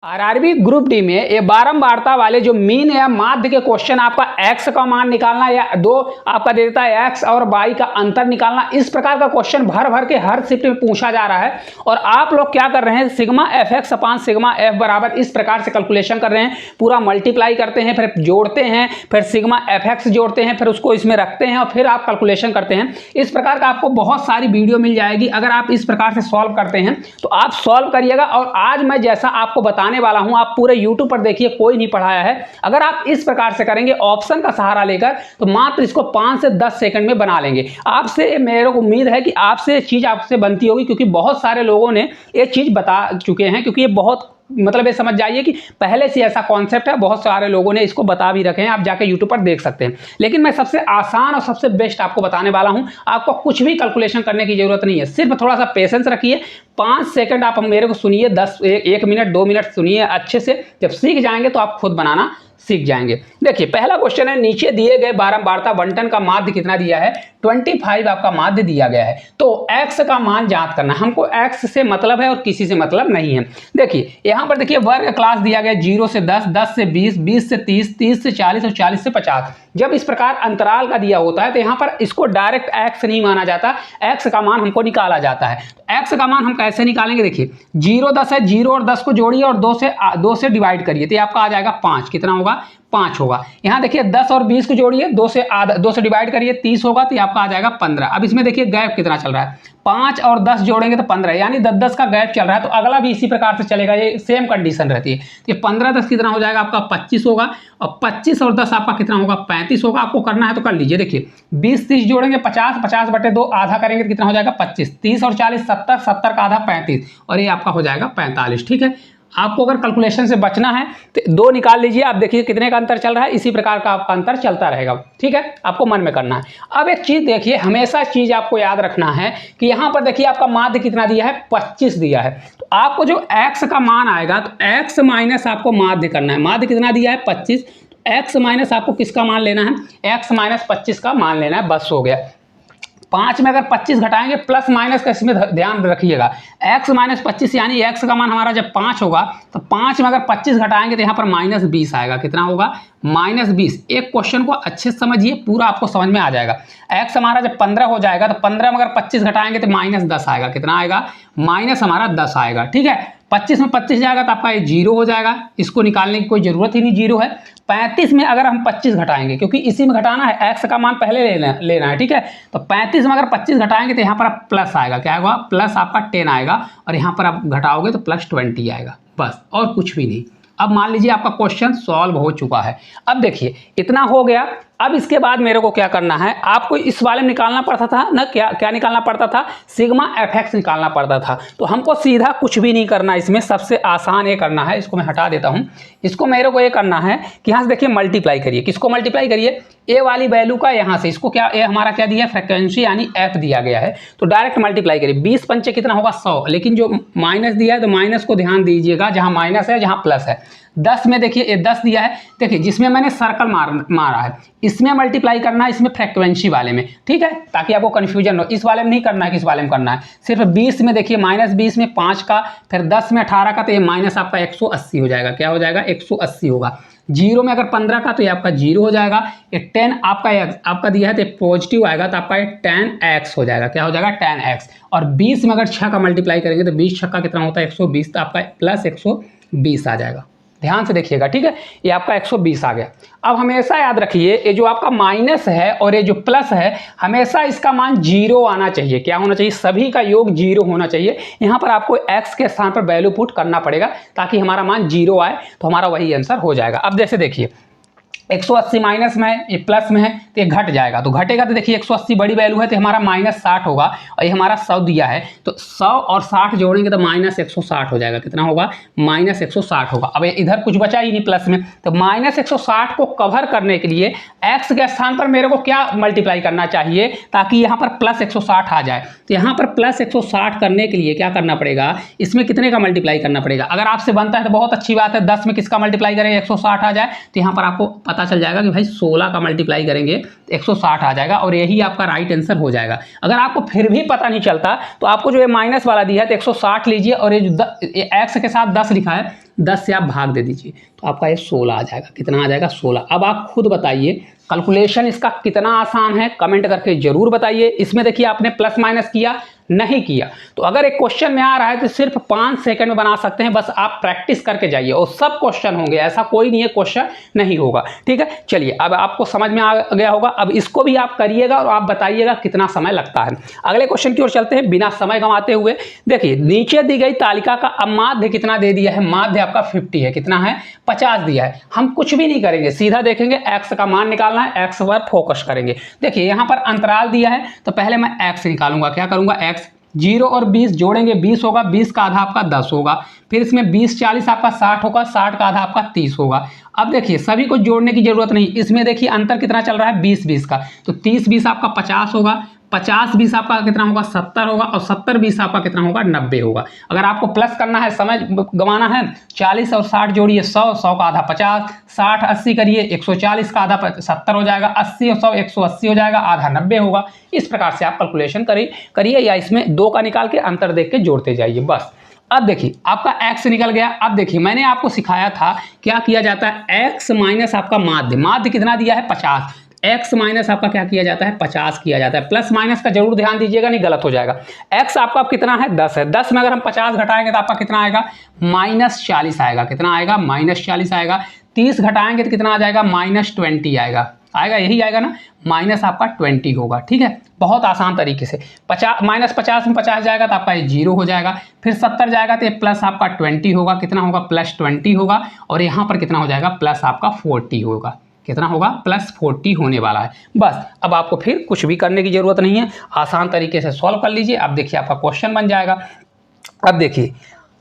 RRB group D में ये बारंबारता वाले जो मीन या माध्य के क्वेश्चन आपका एक्स का मान निकालना या दो आपका दे देता है एक्स और वाई का अंतर निकालना, इस प्रकार का क्वेश्चन भर भर के हर शिफ्ट में पूछा जा रहा है। और आप लोग क्या कर रहे हैं, सिग्मा एफ एक्स अपान सिग्मा एफ बराबर इस प्रकार से कैलकुलेशन कर रहे हैं, पूरा मल्टीप्लाई करते हैं, फिर जोड़ते हैं, फिर सिग्मा एफ एक्स जोड़ते हैं, फिर उसको इसमें रखते हैं और फिर आप कैलकुलेशन करते हैं। इस प्रकार का आपको बहुत सारी वीडियो मिल जाएगी। अगर आप इस प्रकार से सॉल्व करते हैं तो आप सॉल्व करिएगा। और आज मैं जैसा आपको बताने वाला हूं, आप पूरे YouTube पर देखिए, कोई नहीं पढ़ाया है। अगर आप इस प्रकार से करेंगे ऑप्शन का सहारा लेकर तो मात्र इसको 5 से 10 सेकंड में बना लेंगे। आपसे मेरे को उम्मीद है कि आपसे चीज आपसे बनती होगी, क्योंकि बहुत सारे लोगों ने ये चीज बता चुके हैं। क्योंकि ये बहुत मतलब ये समझ जाइए कि पहले से ऐसा कॉन्सेप्ट है, बहुत सारे लोगों ने इसको बता भी रखे हैं, आप जाके YouTube पर देख सकते हैं। लेकिन मैं सबसे आसान और सबसे बेस्ट आपको बताने वाला हूं। आपको कुछ भी कैलकुलेशन करने की जरूरत नहीं है, सिर्फ थोड़ा सा पेशेंस रखिए। 5 सेकंड आप मेरे को सुनिए, 1 मिनट 2 मिनट सुनिए अच्छे से। जब सीख जाएंगे तो आप खुद बनाना सीख जाएंगे। देखिए पहला क्वेश्चन है, नीचे दिए गए बारंबारता बंटन का माध्य कितना दिया है, 25 आपका माध्य दिया गया है। तो x का मान ज्ञात करना, हमको x से मतलब है और किसी से मतलब नहीं है। देखिए यहां पर देखिए वर्ग क्लास दिया गया 0 से 10, 10 से 20, 20 से 30, 30 से 40 और 40 से 50। जब इस प्रकार अंतराल का दिया होता है तो यहां पर इसको डायरेक्ट x नहीं माना जाता, x का मान हमको निकाला जाता है। x का मान हम कैसे निकालेंगे, देखिए 0 10 है, 0 और 10 को जोड़िए और 2 से डिवाइड करिए तो आपका आ जाएगा 5। कितना होगा, 5 होगा। यहाँ देखिए 10 और 20 को जोड़िए, 2 से डिवाइड करिए, 30 होगा तो आपका आ जाएगा 15। अब इसमें देखिए गैप कितना चल रहा है, 5 और 10 जोड़ेंगे तो 15, यानी 10-10 का गैप चल रहा है। तो अगला भी इसी प्रकार से चलेगा, ये सेम कंडीशन रहती है। तो ये 15-10 कितना हो जाएगा आपका 25 होगा, और 25 और 10 आपका कितना होगा 35 होगा। आपको करना है तो कर लीजिए। देखिए 20-30 जोड़ेंगे 50, 50/2 आधा करेंगे तो कितना हो जाएगा 25, 30 और 40 70, 70 का आधा 35 और ये आपका हो जाएगा 45। ठीक है, आपको अगर कैलकुलेशन से बचना है तो 2 निकाल लीजिए। आप देखिए कितने का अंतर चल रहा है, इसी प्रकार का आपका अंतर चलता रहेगा। ठीक है, आपको मन में करना है। अब एक चीज देखिए, हमेशा चीज आपको याद रखना है कि यहां पर देखिए आपका माध्य कितना दिया है, 25 दिया है। तो आपको जो x का मान आएगा तो x माइनस आपको माध्य करना है। माध्य कितना दिया है 25, x माइनस आपको किसका मान लेना है, x माइनस 25 का मान लेना है, बस हो गया। 5 में अगर 25 घटाएंगे प्लस माइनस का इसमें ध्यान रखिएगा, x माइनस 25 यानी x का मान हमारा जब 5 होगा तो 5 में अगर 25 घटाएंगे तो यहाँ पर -20 आएगा। कितना होगा, -20। एक क्वेश्चन को अच्छे से समझिए, पूरा आपको समझ में आ जाएगा। x हमारा जब 15 हो जाएगा तो 15 में अगर 25 घटाएंगे तो -10 आएगा। कितना आएगा, माइनस हमारा 10 आएगा। ठीक है, 25 में 25 जाएगा तो आपका ये 0 हो जाएगा, इसको निकालने की कोई जरूरत ही नहीं, 0 है। 35 में अगर हम 25 घटाएंगे, क्योंकि इसी में घटाना है, x का मान पहले लेना है। ठीक है, तो 35 में अगर 25 घटाएंगे तो यहाँ पर आप प्लस आएगा, क्या होगा, प्लस आपका 10 आएगा, और यहाँ पर आप घटाओगे तो +20 आएगा, बस और कुछ भी नहीं। अब मान लीजिए आपका क्वेश्चन सॉल्व हो चुका है। अब देखिए इतना हो गया। अब इसके बाद मेरे को क्या करना है, आपको इस वाले में निकालना पड़ता था ना, क्या निकालना पड़ता था, सिग्मा एफ एक्स निकालना पड़ता था। तो हमको सीधा कुछ भी नहीं करना, इसमें सबसे आसान ये करना है, इसको मैं हटा देता हूं। इसको मेरे को ये करना है कि यहाँ से देखिए मल्टीप्लाई करिए, किसको मल्टीप्लाई करिए, ए वाली वैल्यू का यहाँ से, इसको क्या ए हमारा क्या दिया है, फ्रिक्वेंसी यानी एफ दिया गया है, तो डायरेक्ट मल्टीप्लाई करिए। 20 पंचे कितना होगा 100, लेकिन जो माइनस दिया है तो माइनस को ध्यान दीजिएगा, जहाँ माइनस है जहाँ प्लस है। 10 में देखिए ये 10 दिया है, देखिए जिसमें मैंने सर्कल मारा है इसमें मल्टीप्लाई करना है, इसमें फ्रीक्वेंसी वाले में। ठीक है, ताकि आपको कंफ्यूजन हो, इस वाले में नहीं करना है, किस वाले में करना है, सिर्फ 20 में देखिए -20 में 5 का, फिर 10 में 18 का, तो ये माइनस आपका 180 हो जाएगा। क्या हो जाएगा, 180 होगा। 0 में अगर 15 का तो ये आपका 0 हो जाएगा। ये 10 आपका दिया है तो पॉजिटिव आएगा, तो आपका ये 10x हो जाएगा। क्या हो जाएगा, 10x। और 20 में अगर 6 का मल्टीप्लाई करेंगे तो 20 6 का कितना होता है 120, तो आपका +120 आ जाएगा। ध्यान से देखिएगा। ठीक है, ये आपका 120 आ गया। अब हमेशा याद रखिए, ये जो आपका माइनस है और ये जो प्लस है, हमेशा इसका मान 0 आना चाहिए। क्या होना चाहिए, सभी का योग 0 होना चाहिए। यहाँ पर आपको x के स्थान पर वैल्यू पुट करना पड़ेगा ताकि हमारा मान 0 आए, तो हमारा वही आंसर हो जाएगा। अब जैसे देखिए 180 माइनस में है, ये प्लस में है तो ये घट जाएगा, तो घटेगा तो देखिए 180 बड़ी वैल्यू है तो हमारा -60 होगा, और ये हमारा 100 दिया है तो 100 और 60 जोड़ेंगे तो -160 हो जाएगा। कितना होगा, -160 होगा। अब इधर कुछ बचा ही नहीं प्लस में, तो -160 को कवर करने के लिए x के स्थान पर मेरे को क्या मल्टीप्लाई करना चाहिए ताकि यहाँ पर +160 आ जाए। तो यहाँ पर +160 करने के लिए क्या करना पड़ेगा, इसमें कितने का मल्टीप्लाई करना पड़ेगा। अगर आपसे बनता है तो बहुत अच्छी बात है, 10 में किसका मल्टीप्लाई करें 160 आ जाए, तो यहाँ पर आपको पता पता चल जाएगा कि भाई 16 का मल्टीप्लाई करेंगे तो 160 आ जाएगा और यही आपका राइट आंसर हो जाएगा। अगर आपको फिर भी पता नहीं चलता तो आपको जो ये माइनस वाला दिया है तो 160 लीजिए और ये जो एक्स के साथ 10 लिखा है 10 से आप भाग दे दीजिए तो आपका ये 16 आ जाएगा। कितना आ जाएगा? 16। अब आप खुद बताइए कैलकुलेशन इसका कितना आसान है, कमेंट करके जरूर बताइए। इसमें देखिए आपने प्लस माइनस किया नहीं किया, तो अगर एक क्वेश्चन में आ रहा है तो सिर्फ 5 सेकंड में बना सकते हैं, बस आप प्रैक्टिस करके जाइए और सब क्वेश्चन होंगे, ऐसा कोई नहीं है क्वेश्चन नहीं होगा। ठीक है, चलिए अब आपको समझ में आ गया होगा। अब इसको भी आप करिएगा और आप बताइएगा कितना समय लगता है। अगले क्वेश्चन की ओर चलते हैं बिना समय गंवाते हुए। देखिए नीचे दी गई तालिका का अब माध्य कितना दे दिया है? माध्य आपका 50 है। कितना है? 50 दिया है। हम कुछ भी नहीं करेंगे, सीधा देखेंगे एक्स का मान निकालना है, एक्स पर फोकस करेंगे। देखिए यहाँ पर अंतराल दिया है तो पहले मैं एक्स निकालूंगा। क्या करूंगा? एक्स 0 और 20 जोड़ेंगे 20 होगा, 20 का आधा आपका 10 होगा, फिर इसमें 20 40 आपका 60 होगा, 60 का आधा आपका 30 होगा। अब देखिए सभी को जोड़ने की जरूरत नहीं, इसमें देखिए अंतर कितना चल रहा है? 20 20 का, तो 30 20 आपका 50 होगा, 50 20 आपका कितना होगा? 70 होगा और 70 20 आपका कितना होगा? 90 होगा। अगर आपको प्लस करना है, समय गंवाना है, 40 और 60 जोड़िए 100, 100 का आधा 50, 60 80 करिए 140 का आधा 70 हो जाएगा, 80 और 100 180 हो जाएगा, आधा 90 होगा। इस प्रकार से आप कैलकुलेशन करिए या इसमें 2 का निकाल के अंतर देख के जोड़ते जाइए बस। अब देखिए आपका x निकल गया। अब देखिए मैंने आपको सिखाया था क्या किया जाता है, x माइनस आपका माध्य, माध्य कितना दिया है? 50, x माइनस आपका क्या किया जाता है? 50 किया जाता है। प्लस माइनस का जरूर ध्यान दीजिएगा, नहीं गलत हो जाएगा। x आपका कितना है? 10 है। 10 में अगर हम 50 घटाएंगे तो आपका कितना आएगा? -40 आएगा। कितना आएगा? -40 आएगा। 30 घटाएंगे तो कितना आ जाएगा? -20 आएगा। आएगा, यही आएगा ना, माइनस आपका 20 होगा। ठीक है, बहुत आसान तरीके से। -50 में 50 जाएगा तो आपका ये 0 हो जाएगा, फिर 70 जाएगा तो ये प्लस आपका 20 होगा। कितना होगा? +20 होगा और यहाँ पर कितना हो जाएगा? प्लस आपका 40 होगा। कितना होगा? +40 होने वाला है। बस अब आपको फिर कुछ भी करने की जरूरत नहीं है, आसान तरीके से सॉल्व कर लीजिए। अब देखिए आपका क्वेश्चन बन जाएगा। अब देखिए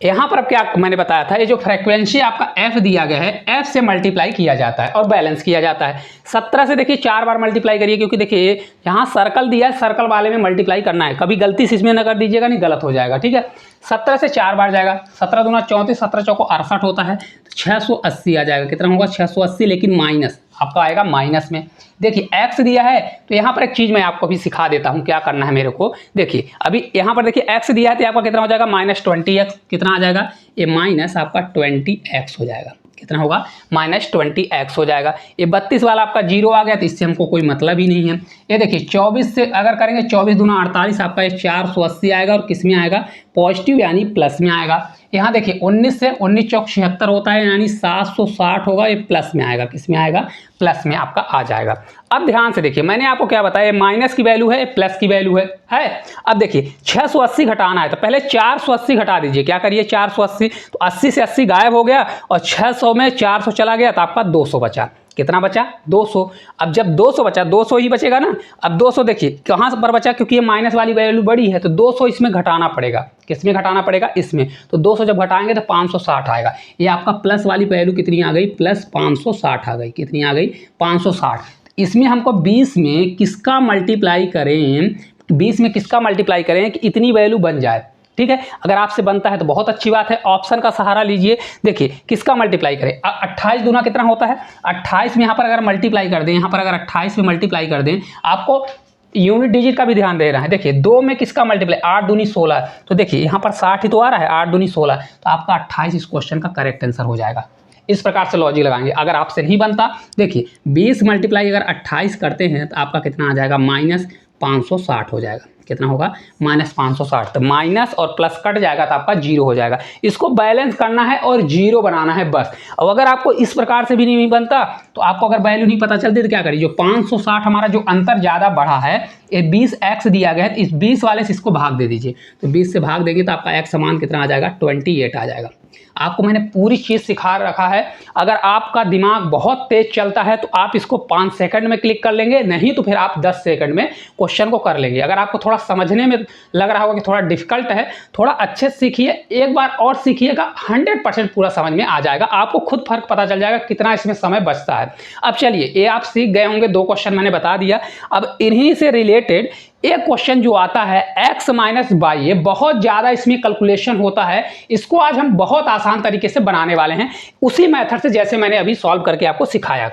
यहाँ पर अब क्या मैंने बताया था, ये जो फ्रीक्वेंसी आपका f दिया गया है, f से मल्टीप्लाई किया जाता है और बैलेंस किया जाता है। 17 से देखिए 4 बार मल्टीप्लाई करिए, क्योंकि देखिए यहाँ सर्कल दिया है, सर्कल वाले में मल्टीप्लाई करना है। कभी गलती से इसमें न कर दीजिएगा, नहीं गलत हो जाएगा। ठीक है, 17 से 4 बार जाएगा, 17 दूना 34, 17 चौको 68 होता है, तो 680 आ जाएगा। कितना होगा? 680, लेकिन माइनस आपका आएगा माइनस में। देखिए x दिया है तो यहाँ पर एक चीज़ मैं आपको भी सिखा देता हूँ क्या करना है मेरे को। देखिए अभी यहाँ पर देखिए x दिया है तो आपका कितना हो जाएगा? -20x। कितना आ जाएगा? ये माइनस आपका 20x हो जाएगा। कितना होगा? -20x हो जाएगा। ये 32 वाला आपका 0 आ गया तो इससे हमको कोई मतलब ही नहीं है। ये देखिए 24 से अगर करेंगे, 24 दूना 48 आपका ये 480 आएगा और किस में आएगा? पॉजिटिव यानी प्लस में आएगा। यहाँ देखिए 19 से 19 चौक 76 होता है, यानी 760 होगा, ये प्लस में आएगा। किस में आएगा? प्लस में आपका आ जाएगा। अब ध्यान से देखिए मैंने आपको क्या बताया, माइनस की वैल्यू है, प्लस की वैल्यू है। अब देखिए 680 घटाना है तो पहले 480 घटा दीजिए। क्या करिए? 480, तो 80 से 80 गायब हो गया और 600 में 400 चला गया तो आपका 200 बचा। कितना बचा? 200। अब जब 200 बचा, 200 ही बचेगा ना। अब 200 देखिए कहाँ पर बचा, क्योंकि ये माइनस वाली वैल्यू बड़ी है तो 200 इसमें घटाना पड़ेगा। किस में घटाना पड़ेगा? इसमें। तो 200 जब घटाएंगे तो 560 आएगा। ये आपका प्लस वाली वैल्यू कितनी आ गई? +560 आ गई। कितनी आ गई? 560। इसमें हमको 20 में किसका मल्टीप्लाई करें, 20 में किसका मल्टीप्लाई करें कि इतनी वैल्यू बन जाए। ठीक है, अगर आपसे बनता है तो बहुत अच्छी बात है, ऑप्शन का सहारा लीजिए। देखिए किसका मल्टीप्लाई करें, 28 दूना कितना होता है? 28 में यहाँ पर अगर मल्टीप्लाई कर दें, यहाँ पर अगर 28 में मल्टीप्लाई कर दें, आपको यूनिट डिजिट का भी ध्यान दे रहा है। देखिए 2 में किसका मल्टीप्लाई? 8 दूनी 16, तो देखिए यहाँ पर 60 ही तो आ रहा है, 8 दूनी 16, तो आपका 28 इस क्वेश्चन का करेक्ट आंसर हो जाएगा। इस प्रकार से लॉजिक लगाएंगे। अगर आपसे नहीं बनता, देखिए 20 मल्टीप्लाई अगर 28 करते हैं तो आपका कितना आ जाएगा? -560 हो जाएगा। कितना होगा? -560। तो माइनस और प्लस कट जाएगा तो आपका 0 हो जाएगा। इसको बैलेंस करना है और 0 बनाना है बस। और अगर आपको इस प्रकार से भी नहीं बनता तो आपको अगर वैल्यू नहीं पता चलती तो क्या करिए, जो 560 हमारा जो अंतर ज़्यादा बढ़ा है, ये 20x दिया गया है, तो इस 20 वाले से इसको भाग दे दीजिए। तो 20 से भाग देंगे तो आपका x समान कितना आ जाएगा? 28 आ जाएगा। आपको मैंने पूरी चीज़ सिखा रखा है। अगर आपका दिमाग बहुत तेज चलता है तो आप इसको 5 सेकंड में क्लिक कर लेंगे, नहीं तो फिर आप 10 सेकंड में क्वेश्चन को कर लेंगे। अगर आपको थोड़ा समझने में लग रहा होगा कि थोड़ा डिफिकल्ट है, थोड़ा अच्छे से सीखिए, एक बार और सीखिएगा, 100% पूरा समझ में आ जाएगा। आपको खुद फर्क पता चल जाएगा कितना इसमें समय बचता है। अब चलिए, ये आप सीख गए होंगे, 2 क्वेश्चन मैंने बता दिया। अब इन्हीं से रिलेटेड एक क्वेश्चन जो आता है x माइनस वाई, ये बहुत ज़्यादा इसमें कैलकुलेशन होता है। इसको आज हम बहुत आसान तरीके से बनाने वाले हैं, उसी मेथड से जैसे मैंने अभी सॉल्व करके आपको सिखाया।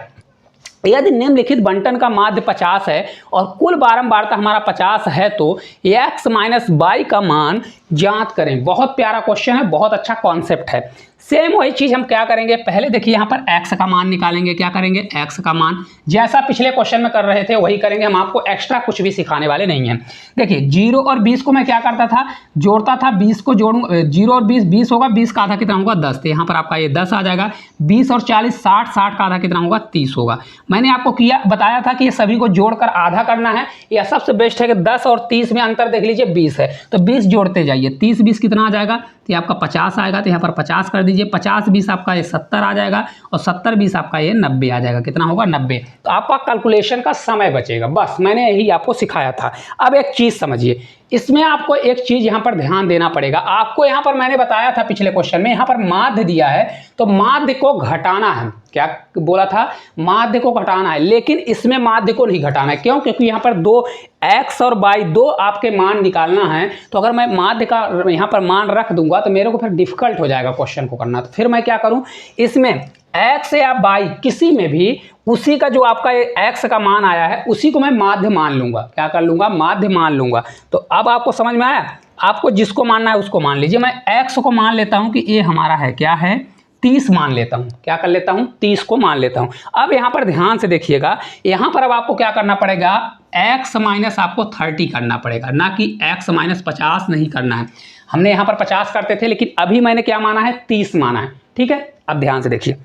यदि निम्नलिखित बंटन का माध्य 50 है और कुल बारंबारता हमारा 50 है तो x माइनस बाई का मान ज्ञात करें। बहुत प्यारा क्वेश्चन है, बहुत अच्छा कॉन्सेप्ट है। सेम वही चीज हम क्या करेंगे, पहले देखिए यहाँ पर x का मान निकालेंगे। क्या करेंगे, x का मान जैसा पिछले क्वेश्चन में कर रहे थे वही करेंगे। हम आपको एक्स्ट्रा कुछ भी सिखाने वाले नहीं हैं। देखिए 0 और 20 को मैं क्या करता था, जोड़ता था। 20 को जोड़ूँ, 0 और 20, 20 होगा, 20 का आधा कितना होगा 10, तो यहाँ पर आपका ये 10 आ जाएगा। 20 और 40, 60, 60 का आधा कितना होगा 30 होगा। मैंने आपको बताया था कि ये सभी को जोड़कर आधा करना है, या सबसे बेस्ट है कि 10 और 30 में अंतर देख लीजिए 20 है तो 20 जोड़ते जाइए। 30 20 कितना आ जाएगा, तो ये आपका 50 आएगा, तो यहाँ पर 50 कर दीजिए। 50 20 आपका ये 70 आ जाएगा और 70 20 आपका ये 90 आ जाएगा। कितना होगा 90। तो आपका कैलकुलेशन का समय बचेगा। बस मैंने यही आपको सिखाया था। अब एक चीज़ समझिए, इसमें आपको एक चीज़ यहाँ पर ध्यान देना पड़ेगा। आपको यहाँ पर मैंने बताया था पिछले क्वेश्चन में, यहाँ पर माध्य दिया है तो माध्य को घटाना है। क्या बोला था, माध्य को घटाना है, लेकिन इसमें माध्य को नहीं घटाना है। क्यों, क्योंकि यहाँ पर दो x और y दो आपके मान निकालना है, तो अगर मैं माध्य का यहाँ पर मान रख दूंगा तो मेरे को फिर डिफिकल्ट हो जाएगा क्वेश्चन को करना। तो फिर मैं क्या करूँ, इसमें x या y किसी में भी उसी का जो आपका x का मान आया है उसी को मैं माध्य मान लूंगा। क्या कर लूंगा, माध्य मान लूंगा। तो अब आपको समझ में आया, आपको जिसको मानना है उसको मान लीजिए। मैं x को मान लेता हूं कि ये हमारा है, क्या है 30 मान लेता हूं। क्या कर लेता हूं, 30 को मान लेता हूं। अब यहां पर ध्यान से देखिएगा, यहां पर अब आपको क्या करना पड़ेगा, x माइनस आपको 30 करना पड़ेगा, ना कि x माइनस 50 नहीं करना है। हमने यहां पर 50 करते थे, लेकिन अभी मैंने क्या माना है, 30 माना है। ठीक है, अब ध्यान से देखिए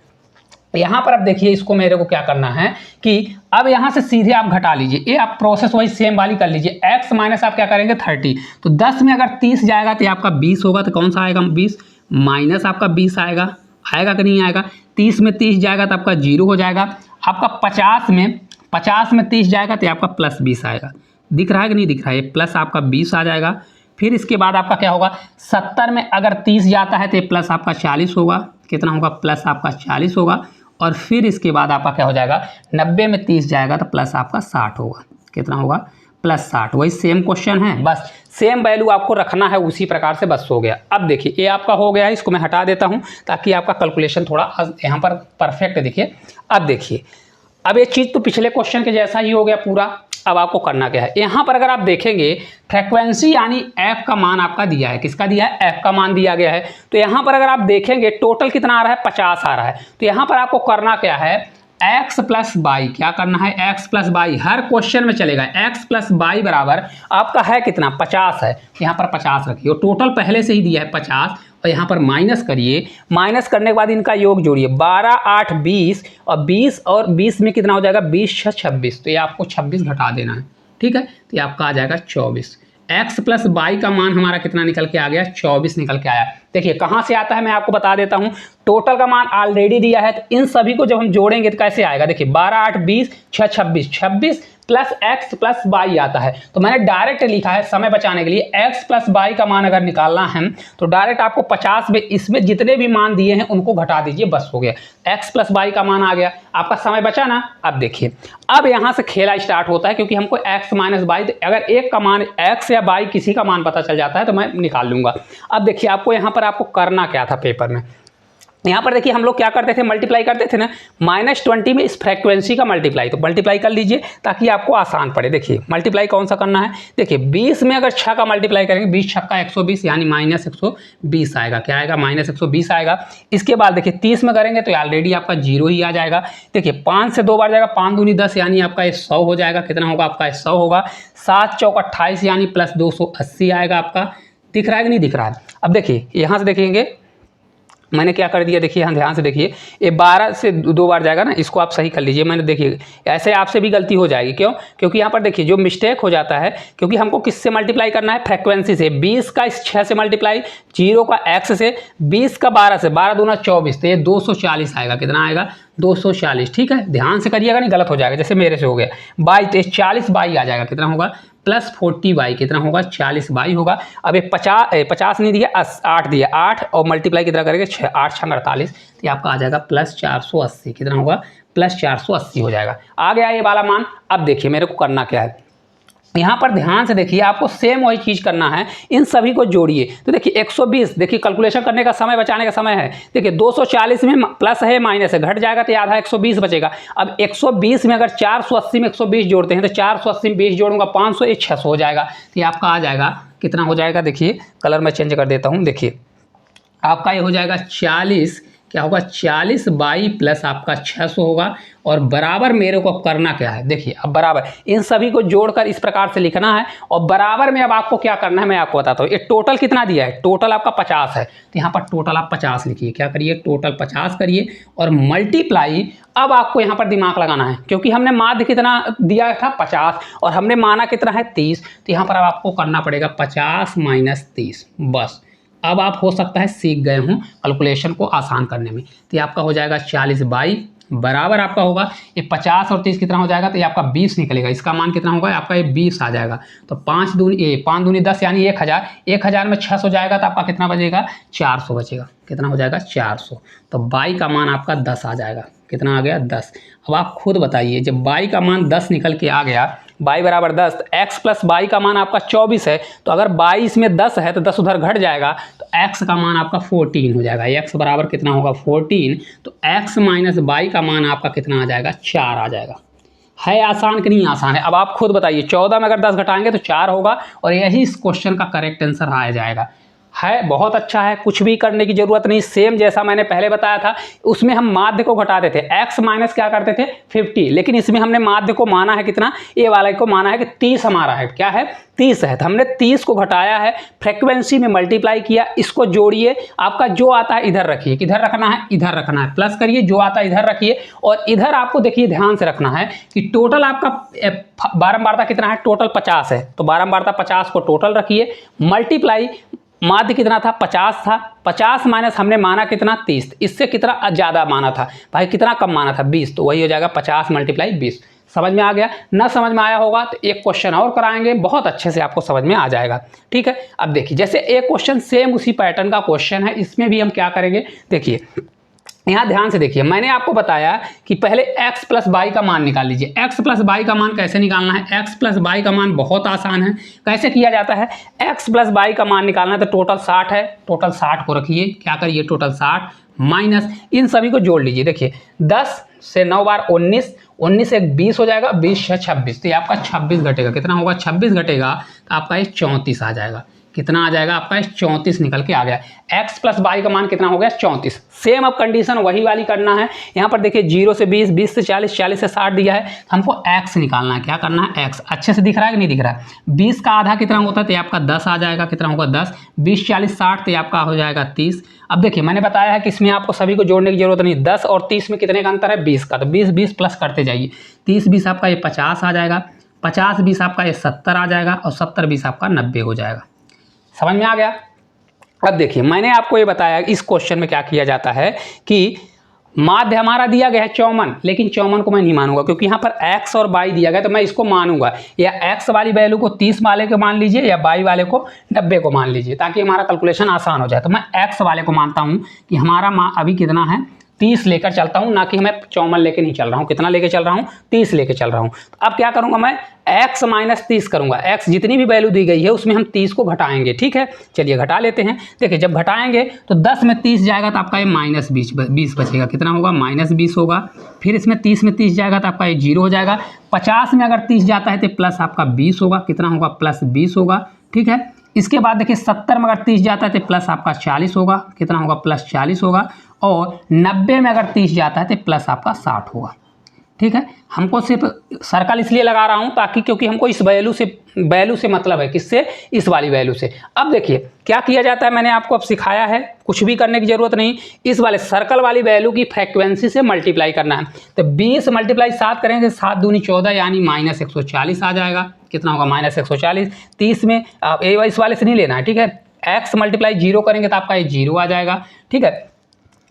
यहाँ पर। अब देखिए इसको मेरे को क्या करना है कि अब यहाँ से सीधे आप घटा लीजिए, ये आप प्रोसेस वही सेम वाली कर लीजिए। x माइनस आप क्या करेंगे 30, तो 10 में अगर 30 जाएगा तो आपका 20 होगा, तो कौन सा आएगा 20 माइनस आपका 20 आएगा। आएगा कि नहीं आएगा, 30 में 30 जाएगा तो आपका 0 हो जाएगा। आपका 50 में 30 जाएगा तो आपका प्लस 20 आएगा। दिख रहा है कि नहीं दिख रहा है, प्लस आपका 20 आ जाएगा। फिर इसके बाद आपका क्या होगा, 70 में अगर 30 जाता है तो प्लस आपका 40 होगा। कितना होगा, प्लस आपका 40 होगा। और फिर इसके बाद आपका क्या हो जाएगा, 90 में 30 जाएगा तो प्लस आपका 60 होगा। कितना होगा, प्लस 60। वही सेम क्वेश्चन है, बस सेम वैल्यू आपको रखना है उसी प्रकार से, बस हो गया। अब देखिए ये आपका हो गया है, इसको मैं हटा देता हूँ ताकि आपका कैलकुलेशन थोड़ा यहाँ पर परफेक्ट दिखे। अब देखिए, अब ये चीज़ तो पिछले क्वेश्चन के जैसा ही हो गया पूरा। अब आपको करना क्या है, यहाँ पर अगर आप देखेंगे फ्रीक्वेंसी यानी f का मान आपका दिया है। किसका दिया है, f का मान दिया गया है। तो यहाँ पर अगर आप देखेंगे टोटल कितना आ रहा है, 50 आ रहा है। तो यहाँ पर आपको करना क्या है, x प्लस बाई। क्या करना है, x plus by her question में चलेगा। x प्लस बाई बराबर आपका है कितना, 50 है। यहाँ पर 50 रखिए, और टोटल पहले से ही दिया है 50, और यहाँ पर माइनस करिए। माइनस करने के बाद इनका योग जोड़िए, 12 8 20, और 20 और 20 में कितना हो जाएगा, 20 6 26। तो ये आपको 26 घटा देना है। ठीक है, तो ये आपका आ जाएगा 24। x प्लस बाई का मान हमारा कितना निकल के आ गया, 24 निकल के आया। देखिए कहाँ से आता है मैं आपको बता देता हूँ। टोटल का मान ऑलरेडी दिया है, तो इन सभी को जब हम जोड़ेंगे तो कैसे आएगा, देखिए 12 8 20 6 26, 26 प्लस x प्लस बाई आता है। तो मैंने डायरेक्ट लिखा है समय बचाने के लिए, x प्लस बाई का मान अगर निकालना है तो डायरेक्ट आपको 50 में इसमें जितने भी मान दिए हैं उनको घटा दीजिए, बस हो गया। x प्लस बाई का मान आ गया, आपका समय बचा ना। अब देखिए, अब यहाँ से खेला स्टार्ट होता है, क्योंकि हमको x माइनस बाई, अगर एक का मान x या बाई किसी का मान पता चल जाता है तो मैं निकाल लूंगा। अब देखिए आपको यहाँ पर आपको करना क्या था पेपर में, यहाँ पर देखिए हम लोग क्या करते थे, मल्टीप्लाई करते थे ना, -20 में इस फ्रीक्वेंसी का मल्टीप्लाई, तो मल्टीप्लाई कर लीजिए ताकि आपको आसान पड़े। देखिए मल्टीप्लाई कौन सा करना है, देखिए 20 में अगर 6 का मल्टीप्लाई करेंगे, 20 6 का 120 यानी -120 आएगा। क्या आएगा, -120 आएगा। इसके बाद देखिए 30 में करेंगे तो ऑलरेडी आपका 0 ही आ जाएगा। देखिए 5 से 2 बार जाएगा, 5 दूनी 10 यानी आपका 100 हो जाएगा। कितना होगा आपका, 100 होगा। 7 चौक 28 यानी प्लस 280 आएगा आपका। दिख रहा है कि नहीं दिख रहा है। अब देखिए यहाँ से देखेंगे मैंने क्या कर दिया, देखिए यहाँ ध्यान से देखिए, ये 12 से 2 बार जाएगा ना, इसको आप सही कर लीजिए। मैंने देखिए ऐसे आपसे भी गलती हो जाएगी, क्यों, क्योंकि यहाँ पर देखिए जो मिस्टेक हो जाता है, क्योंकि हमको किससे मल्टीप्लाई करना है, फ्रीक्वेंसी से। 20 का इस 6 से मल्टीप्लाई, 0 का x से, 20 का 12 से, 12 दूना 24, तो ये 240 आएगा। कितना आएगा, 240। ठीक है, ध्यान से करिएगा, नहीं गलत हो जाएगा जैसे मेरे से हो गया। बाई तो 40 बाई आ जाएगा। कितना होगा, प्लस 40 बाई, कितना होगा, 40 बाई होगा। अब ये 50 नहीं दिया, 8 दिया, 8 और मल्टीप्लाई कितना करेंगे, 6 8 6 48, तो ये आपका आ जाएगा प्लस 480। कितना होगा, प्लस 480 हो जाएगा। आ गया ये वाला मान। अब देखिए मेरे को करना क्या है, यहाँ पर ध्यान से देखिए, आपको सेम वही चीज़ करना है, इन सभी को जोड़िए। तो देखिए 120, देखिए कैलकुलेशन करने का समय, बचाने का समय है। देखिए 240 में प्लस है माइनस है, घट जाएगा तो आधा 120 बचेगा। अब 120 में अगर 480 में 120 जोड़ते हैं तो 480 में 20 जोड़ूंगा 500, ये 600 हो जाएगा। तो ये आपका आ जाएगा, कितना हो जाएगा, देखिए कलर मैं चेंज कर देता हूँ। देखिए आपका ये हो जाएगा 40, क्या होगा 40 बाई प्लस आपका 600 होगा। और बराबर मेरे को अब करना क्या है, देखिए अब बराबर इन सभी को जोड़कर इस प्रकार से लिखना है। और बराबर में अब आपको क्या करना है मैं आपको बताता हूँ। ये टोटल कितना दिया है, टोटल आपका 50 है, तो यहाँ पर टोटल आप 50 लिखिए। क्या करिए, टोटल 50 करिए और मल्टीप्लाई। अब आपको यहाँ पर दिमाग लगाना है, क्योंकि हमने माध्य कितना दिया था 50 और हमने माना कितना है 30, तो यहाँ पर अब आपको करना पड़ेगा 50 माइनस 30। बस अब आप हो सकता है सीख गए हों कैलकुलेशन को आसान करने में। तो ये आपका हो जाएगा 40 बाई बराबर आपका होगा ये 50 और 30 कितना हो जाएगा, तो ये आपका 20 निकलेगा। इसका मान कितना होगा आपका, ये 20 आ जाएगा। तो 5 दूनी 10 यानी 1000, 1000 में 600 जाएगा तो आपका कितना बचेगा, 400 बचेगा। कितना हो जाएगा 400। तो बाई का मान आपका 10 आ जाएगा। कितना आ गया 10। अब आप खुद बताइए, जब बाई का मान 10 निकल के आ गया, बाई बराबर 10, तो एक्स प्लस बाई का मान आपका 24 है। तो अगर 22 में 10 है तो 10 उधर घट जाएगा, तो एक्स का मान आपका 14 हो जाएगा। एक्स बराबर कितना होगा 14। तो एक्स माइनस बाई का मान आपका कितना आ जाएगा, 4 आ जाएगा। है आसान कि नहीं आसान है, अब आप खुद बताइए। 14 में अगर 10 घटाएंगे तो 4 होगा और यही इस क्वेश्चन का करेक्ट आंसर आ जाएगा। है बहुत अच्छा है, कुछ भी करने की जरूरत नहीं। सेम जैसा मैंने पहले बताया था, उसमें हम माध्य को घटाते थे, x माइनस क्या करते थे 50, लेकिन इसमें हमने माध्य को माना है कितना, ए वाले को माना है कि 30 हमारा है, क्या है 30 है। तो हमने 30 को घटाया है, फ्रीक्वेंसी में मल्टीप्लाई किया, इसको जोड़िए। आपका जो आता है इधर रखिए, किधर रखना है, इधर रखना है, प्लस करिए, जो आता है इधर रखिए। और इधर आपको देखिए ध्यान से रखना है कि टोटल आपका बारंबारता कितना है, टोटल 50 है। तो बारंबारता 50 को टोटल रखिए, मल्टीप्लाई माध्य कितना था 50 था, 50 माइनस हमने माना कितना 30, इससे कितना ज़्यादा माना था भाई, कितना कम माना था 20, तो वही हो जाएगा 50 मल्टीप्लाई 20। समझ में आ गया, ना समझ में आया होगा तो एक क्वेश्चन और कराएंगे, बहुत अच्छे से आपको समझ में आ जाएगा। ठीक है, अब देखिए जैसे एक क्वेश्चन सेम उसी पैटर्न का क्वेश्चन है, इसमें भी हम क्या करेंगे, देखिए यहाँ ध्यान से देखिए। मैंने आपको बताया कि पहले x प्लस बाई का मान निकाल लीजिए। x प्लस बाई का मान कैसे निकालना है, x प्लस बाई का मान बहुत आसान है। कैसे किया जाता है, x प्लस बाई का मान निकालना है तो टोटल 60 है, टोटल 60 को रखिए, क्या करिए टोटल 60 माइनस इन सभी को जोड़ लीजिए। देखिए 10 से 9 बार 19, 19 से 20 हो जाएगा, 20 से 26, तो ये आपका 26 घटेगा। कितना होगा 26 घटेगा तो आपका ये 34 आ जाएगा। कितना आ जाएगा आपका 34 निकल के आ गया। x प्लस बाई का मान कितना हो गया 34। सेम अब कंडीशन वही वाली करना है। यहाँ पर देखिए 0 से 20, 20 से 40, 40 से 60 दिया है, हमको x निकालना है। क्या करना है x, अच्छे से दिख रहा है कि नहीं दिख रहा है। 20 का आधा कितना होता है तो आपका 10 आ जाएगा। कितना होगा 10, 20 40 60 तो आपका हो जाएगा 30। अब देखिए मैंने बताया है कि इसमें आपको सभी को जोड़ने की जरूरत नहीं। 10 और 30 में कितने का अंतर है 20 का, तो 20 20 प्लस करते जाइए। 30 20 आपका ये 50 आ जाएगा, 50 20 आपका ये 70 आ जाएगा और 70 20 आपका 90 हो जाएगा। समझ में आ गया। अब देखिए मैंने आपको ये बताया इस क्वेश्चन में क्या किया जाता है कि माध्य हमारा दिया गया है 54, लेकिन 54 को मैं नहीं मानूंगा क्योंकि यहाँ पर x और y दिया गया, तो मैं इसको मानूंगा। या x वाली वैल्यू को 30 वाले को मान लीजिए या y वाले को 90 को मान लीजिए, ताकि हमारा कैलकुलेशन आसान हो जाए। तो मैं x वाले को मानता हूँ कि हमारा अभी कितना है 30 लेकर चलता हूँ, ना कि मैं 54 लेके नहीं चल रहा हूँ। कितना लेके चल रहा हूँ 30 लेके चल रहा हूँ। तो अब क्या करूँगा मैं x माइनस 30 करूँगा। x जितनी भी वैल्यू दी गई है उसमें हम 30 को घटाएंगे। ठीक है, चलिए घटा लेते हैं। देखिए जब घटाएंगे तो 10 में 30 जाएगा तो आपका ये माइनस 20 बचेगा। कितना होगा माइनस 20 होगा। फिर इसमें 30 में 30 जाएगा तो आपका ये 0 हो जाएगा। 50 में अगर 30 जाता है तो प्लस आपका 20 होगा। कितना होगा प्लस 20 होगा। ठीक है, इसके बाद देखिए 70 में अगर 30 जाता है तो प्लस आपका 40 होगा। कितना होगा प्लस 40 होगा। और 90 में अगर 30 जाता है तो प्लस आपका 60 होगा। ठीक है, हमको सिर्फ सर्कल इसलिए लगा रहा हूं ताकि क्योंकि हमको इस वैल्यू से मतलब है, किससे, इस वाली वैल्यू से। अब देखिए क्या किया जाता है, मैंने आपको अब सिखाया है, कुछ भी करने की जरूरत नहीं। इस वाले सर्कल वाली वैल्यू की फ्रीक्वेंसी से मल्टीप्लाई करना है। तो 20 मल्टीप्लाई 7 करेंगे, 7 दूनी 14 यानी माइनस 140 आ जाएगा। कितना होगा माइनस 140। 30 में आप इस वाले से नहीं लेना है। ठीक है, x मल्टीप्लाई 0 करेंगे तो आपका ये 0 आ जाएगा। ठीक है,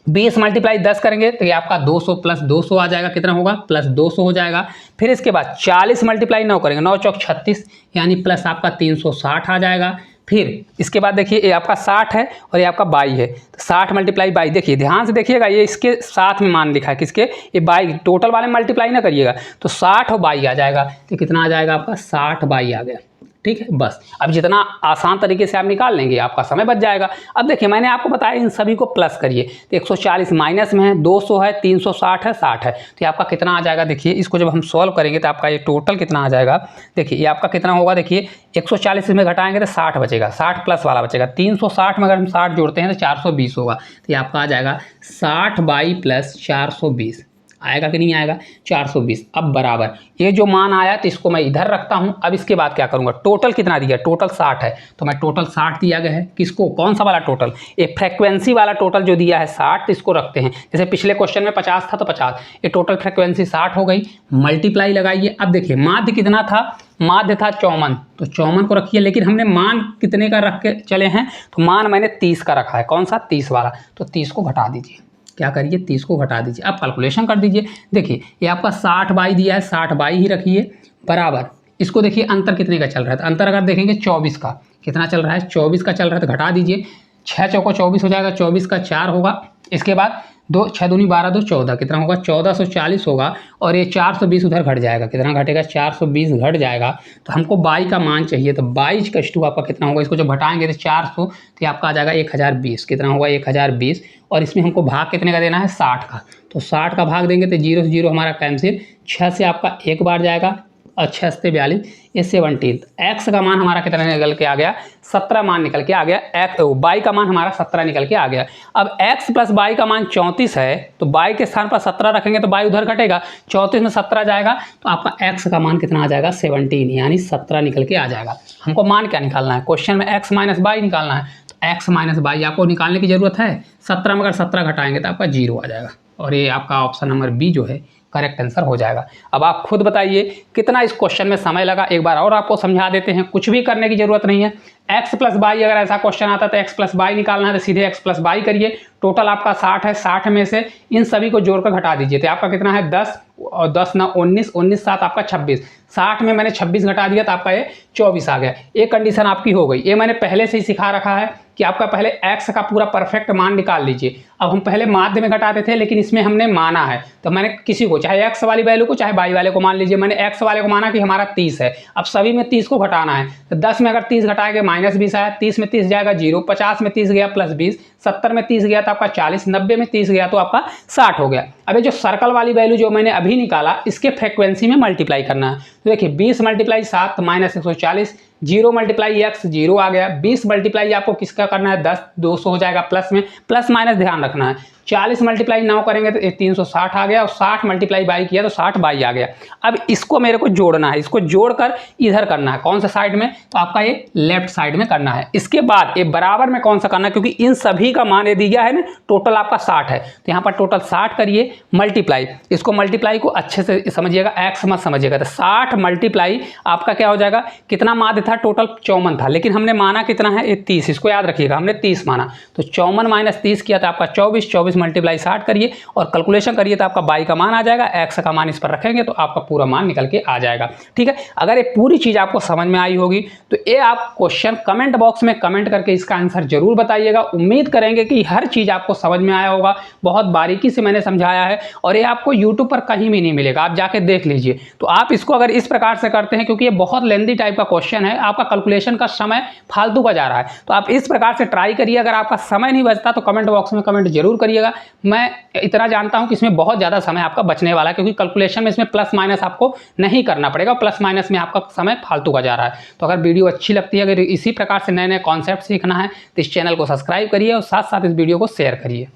20 मल्टीप्लाई 10 करेंगे तो ये आपका 200 प्लस 200 आ जाएगा। कितना होगा प्लस 200 हो जाएगा। फिर इसके बाद 40 मल्टीप्लाई 9 करेंगे, 9 चौक 36 यानी प्लस आपका 360 आ जाएगा। फिर इसके बाद देखिए ये आपका 60 है और ये आपका 22 है, तो 60 मल्टीप्लाई 22, देखिए ध्यान से देखिएगा, ये इसके साथ में मान लिखा है, किसके, ये 22, टोटल वाले मल्टीप्लाई ना करिएगा, तो 60 और 22 आ जाएगा, तो कितना आ जाएगा आपका 60 22 आ गया। ठीक है, बस अब जितना आसान तरीके से आप निकाल लेंगे आपका समय बच जाएगा। अब देखिए मैंने आपको बताया इन सभी को प्लस करिए, तो 140 माइनस में है, 200 है, 360 है, 60 है, तो ये आपका कितना आ जाएगा, देखिए इसको जब हम सॉल्व करेंगे तो आपका ये टोटल कितना आ जाएगा, देखिए ये आपका कितना होगा, देखिए 140 में घटाएंगे तो 60 बचेगा, 60 प्लस वाला बचेगा, 360 में अगर हम 60 जोड़ते हैं तो 420 होगा, तो ये आपका आ जाएगा 60 22 प्लस 420, आएगा कि नहीं आएगा, 420। अब बराबर ये जो मान आया तो इसको मैं इधर रखता हूं। अब इसके बाद क्या करूंगा, टोटल कितना दिया, टोटल 60 है, तो मैं टोटल 60 दिया गया है, किसको, कौन सा वाला टोटल, ये फ्रीक्वेंसी वाला टोटल जो दिया है 60, तो इसको रखते हैं, जैसे पिछले क्वेश्चन में 50 था तो 50, ये टोटल फ्रीक्वेंसी 60 हो गई, मल्टीप्लाई लगाइए। अब देखिए माध्य कितना था, माध्य था 54, तो 54 को रखिए, लेकिन हमने मान कितने का रख के चले हैं, तो मान मैंने 30 का रखा है, कौन सा, 30 वाला, तो 30 को घटा दीजिए, क्या करिए 30 को घटा दीजिए। अब कैलकुलेशन कर दीजिए, देखिए ये आपका 60 22 दिया है, 60 22 ही रखिए, बराबर इसको देखिए अंतर कितने का चल रहा है, तो अंतर अगर देखेंगे 24 का, कितना चल रहा है, 24 का चल रहा है, तो घटा दीजिए, 6 चौको 24 हो जाएगा, 24 का 4 होगा, इसके बाद 2 6 दूनी 12 2 14, कितना होगा 1440 होगा, और ये 420 उधर घट जाएगा, कितना घटेगा 420 घट जाएगा, तो हमको 22 का मान चाहिए, तो 22 का टू आपका कितना होगा, इसको जब घटाएंगे तो 400, तो आपका आ जाएगा 1020, कितना होगा 1020, और इसमें हमको भाग कितने का देना है, 60 का, तो 60 का भाग देंगे तो 0 से 0 हमारा कैंसिल, 6 से आपका एक बार जाएगा और 6 से 42, ये 17, एक्स का मान हमारा कितना निकल के आ गया, 17 मान निकल के आ गया, एक्स बाई का मान हमारा 17 निकल के आ गया। अब x प्लस बाई का मान 34 है, तो बाई के स्थान पर 17 रखेंगे तो बाई उधर घटेगा, 34 में 17 जाएगा, तो आपका x का मान कितना आ जाएगा 17, यानी 17 निकल के आ जाएगा। हमको मान क्या निकालना है, क्वेश्चन में x माइनस बाई निकालना है, तो x माइनस बाई आपको निकालने की जरूरत है, 17 में अगर 17 घटाएंगे तो आपका 0 आ जाएगा, और ये आपका ऑप्शन नंबर बी जो है करेक्ट आंसर हो जाएगा। अब आप खुद बताइए कितना इस क्वेश्चन में समय लगा, एक बार और आपको समझा देते हैं, कुछ भी करने की जरूरत नहीं है। x प्लस बाई अगर ऐसा क्वेश्चन आता तो x प्लस बाई निकालना है, तो सीधे x प्लस बाई करिए, टोटल आपका 60 है, 60 में से इन सभी को जोड़कर घटा दीजिए, तो आपका कितना है 10 और 10 ना 19, 19 7 आपका 26, 60 में मैंने 26 घटा दिया तो आपका ये 24 आ गया। ये कंडीशन आपकी हो गई, ये मैंने पहले से ही सिखा रखा है कि आपका पहले x का पूरा परफेक्ट मान निकाल लीजिए। अब हम पहले माध्य में घटाते थे, लेकिन इसमें हमने माना है, तो मैंने किसी को, चाहे x वाली वैल्यू को चाहे y वाले को मान लीजिए, मैंने x वाले को माना कि हमारा 30 है, अब सभी में 30 को घटाना है, तो 10 में अगर 30 घटाएंगे -20 आया, 30 में 30 जाएगा 0, 50 में 30 गया +20, 70 में 30 गया तो आपका 40, 90 में 30 गया तो आपका 60 हो गया। अब ये जो सर्कल वाली वैल्यू जो मैंने अभी निकाला, इसके फ्रीक्वेंसी में मल्टीप्लाई करना है, तो देखिए 20 मल्टीप्लाई 7 -140, 0 मल्टीप्लाई x 0 आ गया, 20 मल्टीप्लाई आपको किसका करना है 10, 200 हो जाएगा, प्लस में प्लस माइनस ध्यान रखना है, 40 मल्टीप्लाई 9 करेंगे तो 360 आ गया, और 60 मल्टीप्लाई बाई किया तो 60 बाई आ गया। अब इसको मेरे को जोड़ना है, इसको जोड़कर इधर करना है, कौन सा साइड में, तो आपका ये लेफ्ट साइड में करना है। इसके बाद ये बराबर में कौन सा करना है, क्योंकि इन सभी का मान ये दिया है ना, टोटल आपका 60 है, तो यहाँ पर टोटल 60 करिए, मल्टीप्लाई, इसको मल्टीप्लाई को अच्छे से समझिएगा, एक्स मत समझिएगा, तो 60 मल्टीप्लाई आपका क्या हो जाएगा, कितना माध्य था, टोटल 54 था, लेकिन हमने माना कितना है, ये 30, इसको याद रखिएगा, हमने 30 माना, तो 54 माइनस 30 किया था आपका 24, 24 मल्टीप्लाई 60 करिए और कैलकुलेशन करिए, तो आपका बाई का मान आ जाएगा, एक्स का मान इस पर रखेंगे तो आपका पूरा मान निकल के आ जाएगा। ठीक है, अगर ये पूरी चीज आपको समझ में आई होगी तो ये आप क्वेश्चन कमेंट बॉक्स में कमेंट करके इसका आंसर जरूर बताइएगा। उम्मीद करेंगे कि हर चीज आपको समझ में आया होगा, बहुत बारीकी से मैंने समझाया है, और ये आपको यूट्यूब पर कहीं भी नहीं मिलेगा, आप जाके देख लीजिए। तो आप इसको अगर इस प्रकार से करते हैं, क्योंकि ये बहुत लेंदी टाइप का क्वेश्चन है, आपका कैलकुलेशन का समय फालतू का जा रहा है, तो आप इस प्रकार से ट्राई करिए। अगर आपका समय नहीं बचता तो कमेंट बॉक्स में कमेंट जरूर करिएगा। मैं इतना जानता हूं कि इसमें बहुत ज़्यादा समय आपका बचने वाला है, क्योंकि कैलकुलेशन में इसमें प्लस माइनस आपको नहीं करना पड़ेगा, प्लस माइनस में आपका समय फालतू का जा रहा है। तो अगर वीडियो अच्छी लगती है, अगर इसी प्रकार से नए नए कॉन्सेप्ट सीखना है तो इस चैनल को सब्सक्राइब करिए और साथ साथ इस वीडियो को शेयर करिए।